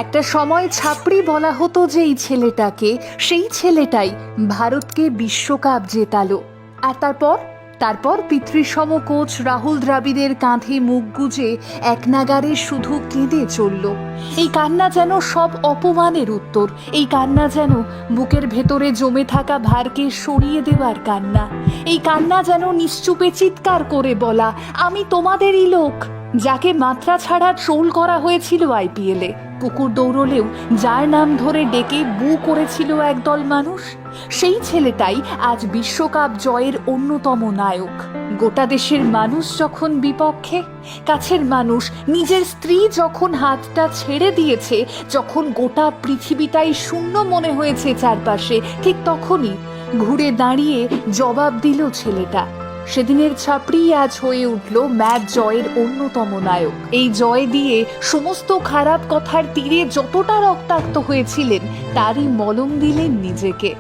একটা সময় ছাপড়ি বলা হতো যে এই ছেলেটাকে, সেই ছেলেটাই ভারতকে বিশ্বকাপ জেতালো। আর তারপর পিতৃসম কোচ রাহুল দ্রাবিড়ের কাঁধে মুখ গুজে এক নাগারে শুধু কেঁদে চলল। এই কান্না যেন সব অপমানের উত্তর, এই কান্না যেন বুকের ভেতরে জমে থাকা ভারকে সরিয়ে দেওয়ার কান্না, এই কান্না যেন নিশ্চুপে চিৎকার করে বলা, আমি তোমাদেরই লোক। যাকে মাত্রা ছাড়া ট্রোল করা হয়েছিল আইপিএলে, পুকুর দৌড়লেও যার নাম ধরে ডেকে বু করেছিল একদল মানুষ, সেই ছেলেটাই আজ বিশ্বকাপ জয়ের অন্যতম নায়ক। গোটা দেশের মানুষ যখন বিপক্ষে, কাছের মানুষ, নিজের স্ত্রী যখন হাতটা ছেড়ে দিয়েছে, যখন গোটা পৃথিবীটাই শূন্য মনে হয়েছে চারপাশে, ঠিক তখনই ঘুরে দাঁড়িয়ে জবাব দিল ছেলেটা। সেদিনের ছাপড়ি আজ হয়ে উঠল ম্যাচ জয়ের অন্যতম নায়ক। এই জয় দিয়ে সমস্ত খারাপ কথার তীরে যতটা রক্তাক্ত হয়েছিলেন তারই মলম দিলেন নিজেকে।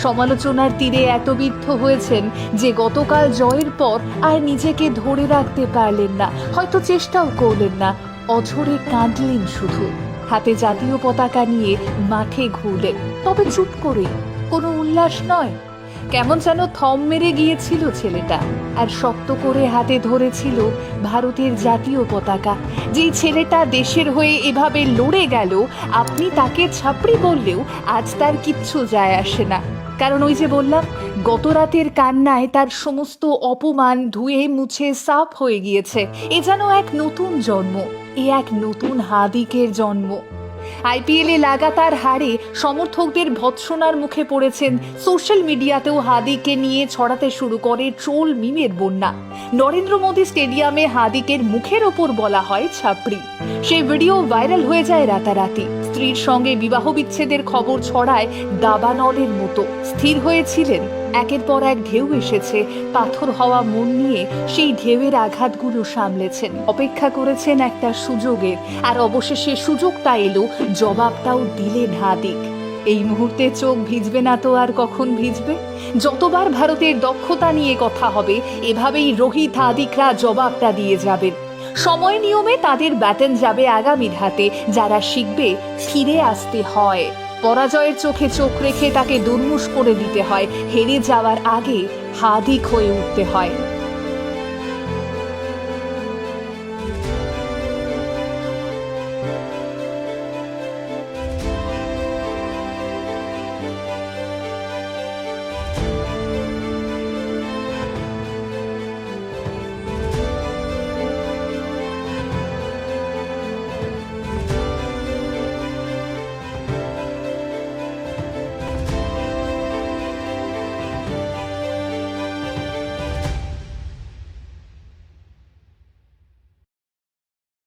সমালোচনার তীরে এত বিদ্ধ হয়েছেন যে গতকাল জয়ের পর আর নিজেকে ধরে রাখতে পারলেন না, হয়তো চেষ্টাও করলেন না, অঝরে কাঁদলেন শুধু। হাতে জাতীয় পতাকা নিয়ে মাঠে ঘুরলেন, তবে চুপ করেই, কোনো উল্লাস নয়। কেমন যেন থম মেরে গিয়েছিল ছেলেটা, আর শক্ত করে হাতে ধরেছিল ভারতের জাতীয় পতাকা। যেই ছেলেটা দেশের হয়ে এভাবে লড়ে গেল, আপনি তাকে ছাপড়ি বললেও আজ তার কিচ্ছু যায় আসে না। কারণ ওই যে বললাম, গত রাতের কান্নায় তার সমস্ত অপমান ধুয়ে মুছে সাফ হয়ে গিয়েছে। এ যেন এক নতুন জন্ম, এ এক নতুন হাদিকের জন্ম। আইপিএলে লাগাতার হারে সমর্থকদের ভৎসনার মুখে পড়েছেন। সোশ্যাল মিডিয়াতেও হাদিকে নিয়ে ছড়াতে শুরু করে ট্রোল মিমের বন্যা। নরেন্দ্র মোদী স্টেডিয়ামে হাদিকের মুখের ওপর বলা হয় ছাপড়ি। সেই ভিডিও ভাইরাল হয়ে যায় রাতারাতি। স্ত্রীর সঙ্গে বিবাহ বিচ্ছেদের খবর ছড়ায় দাবানলের মতো। স্থির হয়েছিলেন, একের পর এক ঢেউ এসেছে, পাথর হওয়া মন নিয়ে সেই ঢেউয়ের আঘাতগুলো সামলেছেন, অপেক্ষা করেছেন একটা সুযোগের, আর অবশেষে সুযোগটা এলো, জবাবটাও দিলেন হাদিক। এই মুহূর্তে চোখ ভিজবে না তো আর কখন ভিজবে? যতবার ভারতের দক্ষতা নিয়ে কথা হবে, এভাবেই রোহিত হাদিকরা জবাবটা দিয়ে যাবেন। সময় নিয়মে তাদের ব্যাটন যাবে আগামীর হাতে। যারা শিখবে ফিরে আসতে হয়, পরাজয়ের চোখে চোখ রেখে তাকে দুর্মুষ করে দিতে হয়, হেরে যাওয়ার আগে হাদিক হয়ে উঠতে হয়।